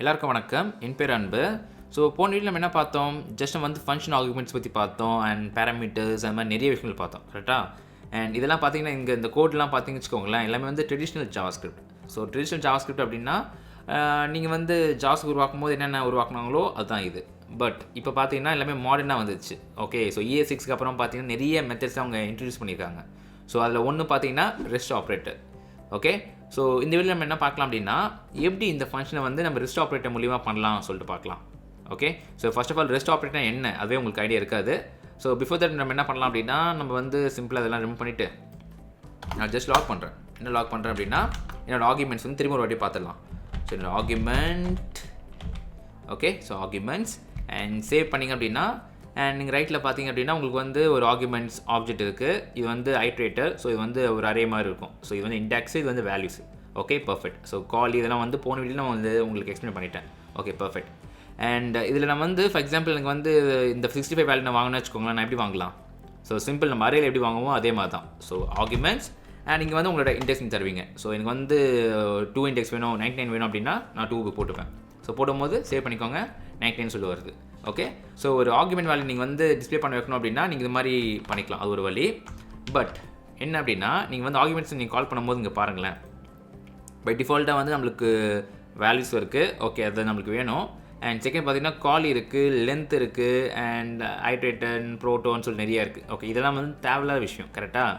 எல்லாருக்கும் வணக்கம். என் பேர் அன்பு. ஸோ போன வீடியோவில் நம்ம என்ன பார்த்தோம், ஜஸ்ட் வந்து ஃபங்க்ஷன் ஆர்குமெண்ட்ஸ் பற்றி பார்த்தோம் அண்ட் பேராமீட்டர்ஸ் அந்த மாதிரி நிறைய விஷயங்கள் பார்த்தோம், கரெக்டாக. அண்ட் இதெல்லாம் பார்த்தீங்கன்னா இங்கே இந்த கோட்லாம் பார்த்தீங்கன்னு வச்சுக்கோங்களேன், எல்லாமே வந்து traditional JavaScript. So traditional JavaScript அப்படின்னா நீங்கள் வந்து ஜாவாஸ்கிரிப்ட் உருவாக்கும் போது என்னென்ன உருவாக்குனாங்களோ அதுதான் இது. பட் இப்போ பார்த்தீங்கன்னா எல்லாமே மாடர்னாக வந்துச்சு. ஓகே, ஸோ ES6க்கு அப்புறம் பார்த்தீங்கன்னா நிறைய மெத்தட்ஸ் அவங்க இன்ட்ரடியூஸ் பண்ணியிருக்காங்க. ஸோ அதில் ஒன்று பார்த்தீங்கன்னா ரெஸ்ட் ஆப்ரேட்டர். ஓகே, ஸோ இந்த வீடியோ நம்ம என்ன பார்க்கலாம் அப்படின்னா, எப்படி இந்த ஃபங்க்ஷனை வந்து நம்ம ரெஸ்ட் ஆப்ரேட்டர் மூலியமாக பண்ணலாம் சொல்லிட்டு பார்க்கலாம். Okay, so first of all rest operator என்ன, அதுவே உங்களுக்கு ஐடியா இருக்காது. ஸோ பிஃபோர் தட் நம்ம என்ன பண்ணலாம் அப்படின்னா, நம்ம வந்து சிம்பிளாக அதெல்லாம் ரிமூவ் பண்ணிவிட்டு நான் ஜஸ்ட் லாக் பண்ணுறேன். என்ன லாக் பண்ணுறேன் அப்படின்னா, என்னோடய ஆர்குமெண்ட்ஸ் வந்து திரும்ப ஒரு வாட்டி பார்த்துடலாம். ஸோ என்னோட argument, okay, so arguments and save பண்ணிங்க அப்படின்னா, அண்ட் நீங்கள் ரைட்டில் பார்த்தீங்க அப்படின்னா உங்களுக்கு வந்து ஒரு ஆர்குமெண்ட்ஸ் ஆப்ஜெக்ட் இருக்குது. இது வந்து ஐட்ரேட்டர். ஸோ இது வந்து ஒரு அரே மாதிரி இருக்கும். ஸோ இது வந்து இண்டெக்ஸ், இது வந்து வேல்யூஸ். Okay, perfect. ஸோ கால் இதெல்லாம் வந்து போன வீடியோவில் நான் வந்து உங்களுக்கு எக்ஸ்பிளைன் பண்ணிட்டேன். Okay, perfect. அண்ட் இதில் நான் வந்து ஃபார் எக்ஸாம்பிள் எனக்கு வந்து இந்த 65 வேல்யூ நான் வாங்கினா வச்சுக்கோங்களேன், நான் எப்படி வாங்கலாம்? ஸோ சிம்பிள், நம்ம அரேயில் எப்படி வாங்குவோம் அதே மாதிரி தான். ஸோ ஆர்குமெண்ட்ஸ் அண்ட் நீங்கள் வந்து உங்களோட இண்டெக்ஸிங் தருவீங்க. ஸோ எனக்கு வந்து 2 இண்டெக்ஸ் வேணும், 99 வேணும் அப்படின்னா நான் 2க்கு போட்டுப்பேன். ஸோ போடும்போது சேவ் பண்ணிக்கோங்க, 99 சொல்லி வருது. ஓகே, ஸோ ஒரு ஆர்குமெண்ட் வேல்யூ நீங்கள் வந்து டிஸ்பிளே பண்ண வைக்கணும் அப்படின்னா நீங்கள் இது மாதிரி பண்ணிக்கலாம், அது ஒரு வழி. பட் என்ன அப்படின்னா, நீங்கள் வந்து ஆர்குமெண்ட்ஸ் நீங்கள் கால் பண்ணும்போது இங்கே பாருங்களேன், பை டிஃபால்ட்டாக வந்து நம்மளுக்கு வேல்யூஸ் இருக்குது. ஓகே, அது நம்மளுக்கு வேணும். அண்ட் செகண்ட் பார்த்தீங்கன்னா கால் இருக்குது, லென்த் இருக்குது, அண்ட் ஐட்ரேட்டன், ப்ரோட்டோன்னு சொல்லி நிறையா இருக்குது. ஓகே, இதெல்லாம் வந்து தேவையில்லாத விஷயம், கரெக்டாக.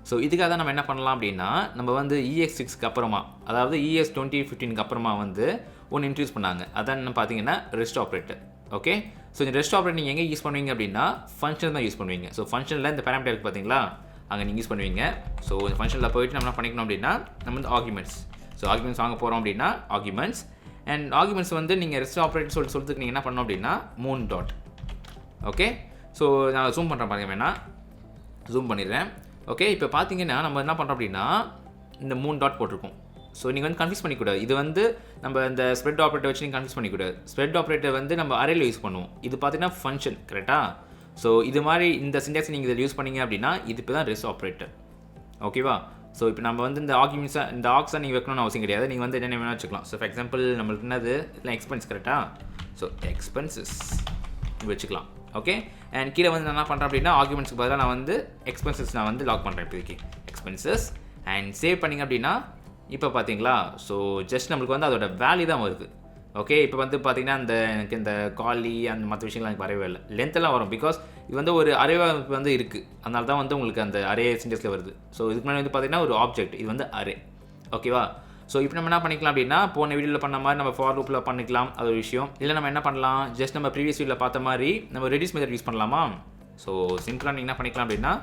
ஸோ இதுக்காக தான் நம்ம என்ன பண்ணலாம் அப்படின்னா, நம்ம வந்து ES6க்கு அப்புறமா, அதாவது ES 2015க்கு அப்புறமா வந்து ஒன்று இன்ட்ரடியூஸ் பண்ணாங்க. அதான் என்ன பார்த்தீங்கன்னா ரெஸ்ட் ஆப்ரேட்டர். ஓகே, ஸோ இந்த ரெஸ்ட் ஆப்ரேட்டர் நீங்கள் எங்கே யூஸ் பண்ணுவீங்க அப்படின்னா, ஃபங்க்ஷன் தான் யூஸ் பண்ணுவீங்க. ஸோ ஃபங்க்ஷனில் இந்த பேராமீட்டர் இருக்குது பார்த்தீங்களா, அங்கே நீங்கள் யூஸ் பண்ணுவீங்க. ஸோ இந்த ஃபங்க்ஷனில் போயிட்டு நம்ம என்ன பண்ணிக்கணும் அப்படின்னா, நம்ம வந்து ஆர்குமெண்ட்ஸ், ஸோ ஆர்குமெண்ட்ஸ் வாங்க போகிறோம் அப்படின்னா ஆர்குமெண்ட்ஸ் அண்ட் ஆர்குமெண்ட்ஸ் வந்து நீங்கள் ரெஸ்ட் ஆப்ரேட்டர் சொல்லிட்டு நீங்கள் என்ன பண்ணணும் அப்படின்னா மூன் டாட். ஓகே, ஸோ நான் ஜூம் பண்ணுறேன் பாருங்க, வேணா ஜூம் பண்ணிடுறேன். ஓகே, இப்போ பார்த்தீங்கன்னா நம்ம என்ன பண்ணுறோம் அப்படின்னா இந்த மூன் டாட் போட்டிருக்கோம். ஸோ நீங்கள் வந்து கன்ஃபியூஸ் பண்ணிக்கூடாது. இது வந்து நம்ம இந்த ஸ்ப்ரெட் ஆப்ரேட்டர் வச்சு நீங்கள் கன்ஃபியூஸ் பண்ணிக்கூடாது. ஸ்ப்ரெட் ஆப்ரேட்டர் வந்து நம்ம அரேயில் யூஸ் பண்ணுவோம். இது பார்த்தீங்கன்னா ஃபங்க்ஷன், கரெக்டாக. ஸோ இது மாதிரி இந்த சின்டாக்ஸ் நீங்கள் இதில் யூஸ் பண்ணிங்க அப்படின்னா இது இப்போ தான் ரெஸ்ட் ஆப்ரேட்டர். ஓகேவா? ஸோ இப்போ நம்ம வந்து இந்த ஆர்குமெண்ட்ஸை, இந்த ஆக்ஸை நீங்கள் வைக்கணும்னு அவசியம் கிடையாது. நீங்கள் வந்து என்ன வேணால் வச்சுக்கலாம். ஸோ ஃபார் எக்ஸாம்பிள் நம்மளுக்கு என்னது இல்லை எக்ஸ்பென்ஸ், கரெக்டாக. ஸோ எக்ஸ்பென்சஸ் வச்சுக்கலாம். ஓகே, அண்ட் கீழே வந்து நான் என்ன பண்ணுறேன் அப்படின்னா ஆர்குமெண்ட்ஸ்க்கு பதிலாக நான் வந்து எக்ஸ்பென்சஸ் நான் வந்து லாக் பண்ணுறேன் இப்போதைக்கு. எக்ஸ்பென்சஸ் அண்ட் சேவ் பண்ணிங்க அப்படின்னா இப்போ பார்த்தீங்களா, ஸோ ஜஸ்ட் நம்மளுக்கு வந்து அதோட வேல்யூ தான் வருது. ஓகே, இப்போ வந்து பார்த்தீங்கன்னா எனக்கு இந்த காலி அந்த மற்ற விஷயங்கள்லாம் எனக்கு வரவே இல்லை. லென்த்தெல்லாம் வரும், பிகாஸ் இது வந்து ஒரு அரேவாக வந்து இருக்குது. அதனால தான் வந்து உங்களுக்கு அந்த அரே சின்டெக்ஸில் வருது. ஸோ இதுக்கு முன்னாடி வந்து பார்த்தீங்கன்னா ஒரு ஆப்ஜெக்ட், இது வந்து அரே. ஓகேவா? ஸோ இப்போ நம்ம என்ன பண்ணிக்கலாம் அப்படின்னா, போன வீடியோவில் பண்ண மாதிரி நம்ம ஃபார் லூப்பில் பண்ணிக்கலாம், அது ஒரு விஷயம். இல்லை நம்ம என்ன பண்ணலாம், ஜஸ்ட் நம்ம ப்ரீவியஸ் வீடியோவில் பார்த்த மாதிரி நம்ம ரெடியூஸ் மெத்தட் யூஸ் பண்ணலாமா? ஸோ சிம்பிளாக நீங்கள் என்ன பண்ணிக்கலாம் அப்படின்னா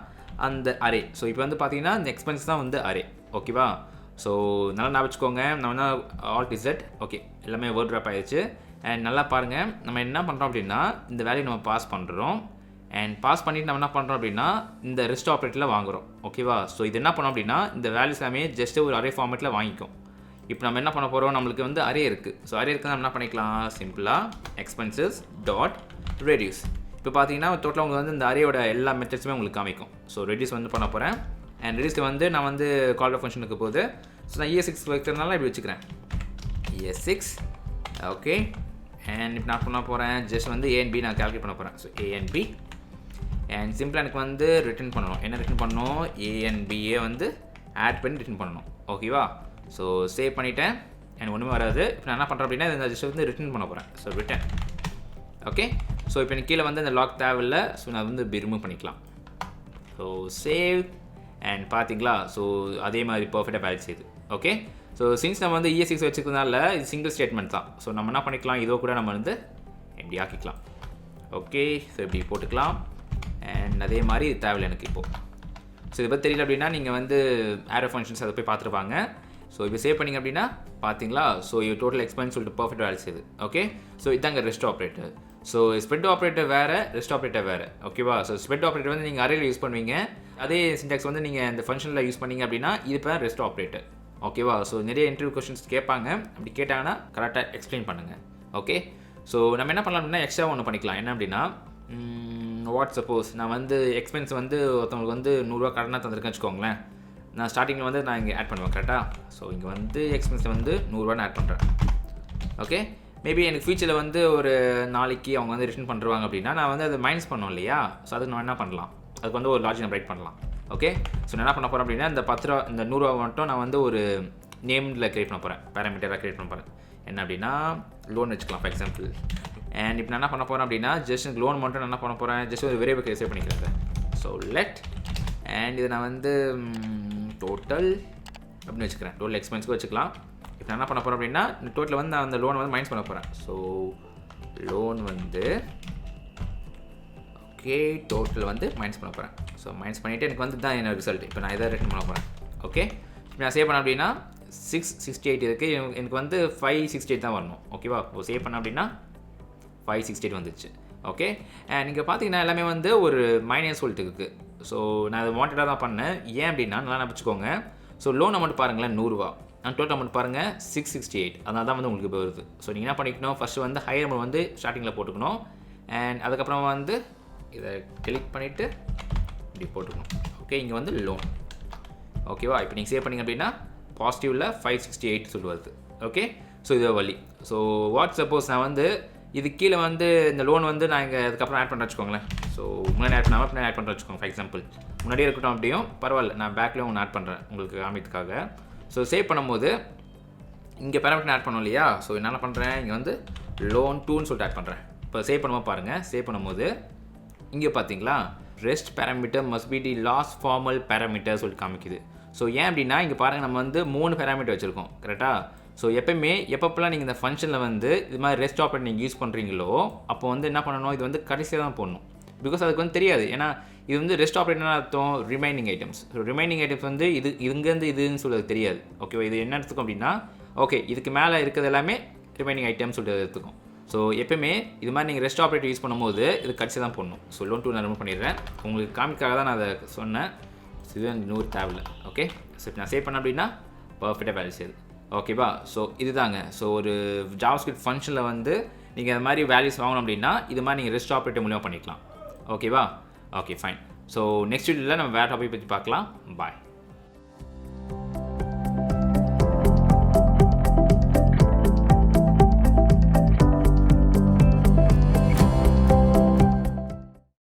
அந்த அரே. ஸோ இப்போ வந்து பார்த்தீங்கன்னா இந்த எக்ஸ்பென்ஸ் தான் வந்து அரே. ஓகேவா? ஸோ நல்லா ஞாபகம் வச்சுக்கோங்க, நம்ம என்ன ஆல்ட் இசட். ஓகே, எல்லாமே வேர்ட் ட்ராப் ஆகிடுச்சு. அண்ட் நல்லா பாருங்கள், நம்ம என்ன பண்ணுறோம் அப்படின்னா இந்த வேல்யூ நம்ம பாஸ் பண்ணுறோம். அண்ட் பாஸ் பண்ணிவிட்டு நம்ம என்ன பண்ணுறோம் அப்படின்னா இந்த ரெஸ்ட் ஆப்ரேட்டரில் வாங்குகிறோம். ஓகேவா? ஸோ இது என்ன பண்ணோம் அப்படின்னா இந்த வேல்யூஸ் எல்லாமே ஜஸ்ட் ஒரு அரே ஃபார்மேட்டில் வாங்கிக்கும். இப்போ நம்ம என்ன பண்ண போகிறோம், நம்மளுக்கு வந்து அரே இருக்குது. ஸோ அரே இருக்குது, நம்ம என்ன பண்ணிக்கலாம், சிம்பிளாக எக்ஸ்பென்சஸ் டாட் ரெடியூஸ். இப்போ பார்த்தீங்கன்னா டோட்டலாக உங்களுக்கு வந்து இந்த அரேயோட எல்லா மெத்தட்ஸுமே உங்களுக்கு காமிக்கும். ஸோ ரெடியூஸ் வந்து பண்ண போகிறேன். அண்ட் ரெடியூஸில் வந்து நான் வந்து கால் ஃபங்க்ஷனுக்கு போகுது. ஸோ நான் ES6 வைக்கிறதுனால இப்படி வச்சுக்கிறேன், ES6. ஓகே, அண்ட் இப்போ நான் பண்ண போகிறேன் ஜஸ்ட் வந்து A and B நான் கால்குலேட் பண்ண போகிறேன். So A and B and சிம்பிளாக எனக்கு வந்து ரிட்டர்ன் பண்ணணும். என்ன ரிட்டர்ன் பண்ணணும், A and B-ஏ வந்து ஆட் பண்ணி ரிட்டர்ன் பண்ணணும். ஓகேவா? ஸோ சேவ் பண்ணிவிட்டேன். எனக்கு ஒன்றுமே வராது. இப்போ நான் என்ன பண்ணுறேன் அப்படின்னா இந்த ஜஸ்ட் வந்து ரிட்டர்ன் பண்ண போகிறேன். So return. ஓகே, ஸோ இப்போ எனக்கு கீழே வந்து இந்த லாக் தேவையில்லை. ஸோ நான் வந்து ரிமூவ் பண்ணிக்கலாம். ஸோ சேவ் அண்ட் பார்த்தீங்களா, ஸோ அதே மாதிரி பர்ஃபெக்டாக வேலை செய்யுது. ஓகே, ஸோ சின்ஸ் நம்ம வந்து ES6 வச்சுக்கிறதுனால இது சிங்கிள் ஸ்டேட்மெண்ட் தான். ஸோ நம்ம என்ன பண்ணிக்கலாம், இதோ கூட நம்ம வந்து எப்படி ஆக்கிக்கலாம். ஓகே, ஸோ இப்படி போட்டுக்கலாம். அண்ட் அதே மாதிரி இது தேவையில்லை எனக்கு இப்போது. ஸோ இதை பற்றி தெரியல அப்படின்னா நீங்கள் வந்து ஆரோ ஃபங்க்ஷன்ஸ் அதை போய் பார்த்துருப்பாங்க. ஸோ இப்போ சேவ் பண்ணிங்க அப்படின்னா பார்த்தீங்களா, ஸோ இது டோட்டல் எக்ஸ்பென்ஸ் சொல்லிட்டு பர்ஃபெக்டாக வேலை செய்யுது. ஓகே, ஸோ இதாங்க rest operator. So spread operator வேறு, ரெஸ்ட் ஆப்ரேட்டர் வேறு. ஓகேவா? ஸோ ஸ்ப்ரெட் ஆப்ரேட்டர் வந்து நீங்கள் அரேயில் யூஸ் பண்ணுவீங்க. அதே சின்டாக்ஸ் வந்து நீங்கள் இந்த ஃபங்க்ஷனில் யூஸ் பண்ணீங்க அப்படின்னா இது இப்போ ரெஸ்ட் ஆப்ரேட்டர். ஓகேவா? ஸோ நிறைய இன்டர்வியூ கொஸ்டின்ஸ் கேட்பாங்க. அப்படி கேட்டாங்கன்னா கரெக்டாக எக்ஸ்பிளைன் பண்ணுங்கள். ஓகே, ஸோ நம்ம என்ன பண்ணலாம் அப்படின்னா எக்ஸ்ட்ரா ஒன்று பண்ணிக்கலாம். என்ன அப்படின்னா வாட் சப்போஸ் நான் வந்து எக்ஸ்பென்ஸ் வந்து ஒருத்தவங்களுக்கு வந்து 100 ரூபா கடனாக தந்திருக்கேன்னு வச்சுக்கோங்களேன். நான் ஸ்டார்டிங்கில் வந்து நான் இங்கே ஆட் பண்ணுவேன், கரெக்டாக. ஸோ இங்கே வந்து எக்ஸ்பென்ஸில் வந்து 100 ரூபான்னு ஆட் பண்ணுறேன். ஓகே, மேபி எனக்கு ஃபியூச்சரில் வந்து ஒரு நாளைக்கு அவங்க வந்து ரிட்டர்ன் பண்ணுறாங்க அப்படின்னா நான் வந்து அதை மைனஸ் பண்ணோம் இல்லையா? ஸோ அதுக்கு நான் என்ன பண்ணலாம், அதுக்கு வந்து ஒரு லாஜிக் ரைட் பண்ணலாம். ஓகே, ஸோ நான் என்ன பண்ண போகிறேன் அப்படின்னா இந்த 10 ரூபா இந்த 100 ரூபா மட்டும் நான் வந்து ஒரு நேமில் க்ரியேட் பண்ண போகிறேன், பேராமீட்டராக க்ரியேட் பண்ண போகிறேன். என்ன அப்படின்னா லோன் வச்சுக்கலாம் ஃபார் எக்ஸாம்பிள். அண்ட் இப்போ நான் என்ன பண்ண போகிறேன் அப்படின்னா ஜஸ்ட் எனக்கு லோன் மட்டும் நான் என்ன பண்ண போகிறேன், ஜஸ்ட் ஒரு வேரியபிள் சேவ் பண்ணிக்கிறேன். ஸோ லெட் அண்ட் இதை நான் வந்து டோட்டல் அப்படின்னு வச்சுக்கிறேன், டோட்டல் எக்ஸ்பென்ஸ்க்கு வச்சுக்கலாம். இப்போ நான் என்ன பண்ண போகிறேன் அப்படின்னா டோட்டல் வந்து நான் அந்த லோனை வந்து மைனஸ் பண்ண போகிறேன். ஸோ லோன் வந்து ஓகே டோட்டல் வந்து மைனஸ் பண்ண போகிறேன். ஸோ மைனஸ் பண்ணிவிட்டு எனக்கு வந்து தான் என்ன ரிசல்ட். இப்போ நான் இதை ரிட்டர்ன் பண்ண போகிறேன். ஓகே, இப்போ நான் சேவ் பண்ணேன் அப்படின்னா 668 இருக்குது, எனக்கு வந்து 568 தான் வரணும். ஓகேவா? இப்போ சேவ் பண்ணேன் அப்படின்னா 568 வந்துச்சு. ஓகே, அண்ட் நீங்கள் பார்த்தீங்கன்னா எல்லாமே வந்து ஒரு மைனஸ் சொல்லிட்டு இருக்குது. ஸோ நான் அதை வாண்டடாக தான் பண்ணேன். ஏன் அப்படின்னா நல்லா வச்சுக்கோங்க. ஸோ லோன் அமௌண்ட் பாருங்களேன் 100 ரூபா, அண்ட் டோட்டல் அமௌண்ட் பாருங்கள் 668. அதனால தான் வந்து உங்களுக்கு இப்போ வருது. ஸோ நீங்கள் என்ன பண்ணிக்கணும், ஃபஸ்ட்டு வந்து ஹையர் அமௌண்ட் வந்து ஸ்டார்டிங்கில் போட்டுக்கணும். அண்ட் அதுக்கப்புறமா வந்து இதை கிளிக் பண்ணிவிட்டு இப்படி போட்டுக்கணும். ஓகே, இங்கே வந்து லோன். ஓகேவா? இப்போ நீங்கள் சேவ் பண்ணிங்க அப்படின்னா பாசிட்டிவில் 568 சொல்லி வருது. ஓகே, ஸோ இது வழி. ஸோ வாட் சப்போஸ் நான் வந்து இது கீழே வந்து இந்த லோன் வந்து நான் இங்கே அதுக்கப்புறம் ஆட் பண்ணுறேன் வச்சுக்கோங்களேன். ஸோ முன்னாடி ஆட் பண்ணாமல் பின்னாடி ஆட் பண்ணுறேன் வச்சுக்கோங்க. ஃபார் எக்ஸாம்பிள் முன்னாடியே இருக்கட்டும், அப்படியும் பரவாயில்ல, நான் பேக்கில் ஒன்று ஆட் பண்ணுறேன் உங்களுக்கு காமிக்கிறதுக்காக. ஸோ சேவ் பண்ணும்போது இங்கே பேராமீட்டர் ஆட் பண்ணோம் இல்லையா? ஸோ என்ன பண்ணுறேன், இங்கே வந்து லோன் 2ன்னு சொல்லிட்டு ஆட் பண்ணுறேன். இப்போ சேவ் பண்ணும்போது பாருங்கள், சேவ் பண்ணும்போது இங்கே பார்த்தீங்களா rest parameter must be the last formal parameter சொல்லிட்டு காமிக்குது. ஸோ ஏன் அப்படின்னா இங்கே பாருங்கள் நம்ம வந்து 3 பேராமீட்டர் வச்சுருக்கோம், கரெக்டாக? ஸோ எப்போயுமே எப்பப்பெல்லாம் நீங்கள் இந்த ஃபங்க்ஷனில் வந்து இது மாதிரி ரெஸ்ட் ஆப்ரேட் நீங்கள் யூஸ் பண்ணுறீங்களோ அப்போ வந்து என்ன பண்ணணும், இது வந்து கடைசியாக தான் போடணும். பிகாஸ் அதுக்கு வந்து தெரியாது. ஏன்னா இது வந்து ரெஸ்ட் ஆப்ரேட்னா அர்த்தம் remaining items. So remaining items வந்து இது இங்கேருந்து இதுன்னு சொல்கிறது தெரியாது. ஓகேவா? இது என்ன எடுத்துக்கும் அப்படின்னா ஓகே இதுக்கு மேலே இருக்கிறது எல்லாமே ரிமைனிங் ஐட்டம்ஸ் சொல்லிட்டு எடுத்துக்கும். ஸோ எப்போயுமே இது மாதிரி நீங்கள் ரெஸ்ட் ஆப்ரேட் யூஸ் பண்ணும்போது இது கடைசி தான் போடணும். ஸோ லோன் 2 நான் ரிமூவ் பண்ணிடுறேன், உங்களுக்கு காமிக்காக தான் நான் அதை சொன்னேன். இது 100 தேவையில்லை. ஓகே, ஸோ இப்போ நான் சேவ் பண்ணேன் அப்படின்னா பர்ஃபெக்டாக வேல்யூ செய்யுது. ஓகேவா? ஸோ இதுதாங்க. ஸோ ஒரு ஜாவாஸ்கிரிப்ட் ஃபங்க்ஷனில் வந்து நீங்கள் அது மாதிரி வேல்யூஸ் வாங்கணும் அப்படின்னா இது மாதிரி நீங்கள் ரெஸ்ட் ஆப்ரேட்டர் மூலியமாக பண்ணிக்கலாம். ஓகேவா? Okay fine. ஸோ நெக்ஸ்ட் வீடியோவில் நம்ம வேறு டாபிக் பற்றி பார்க்கலாம். பாய்.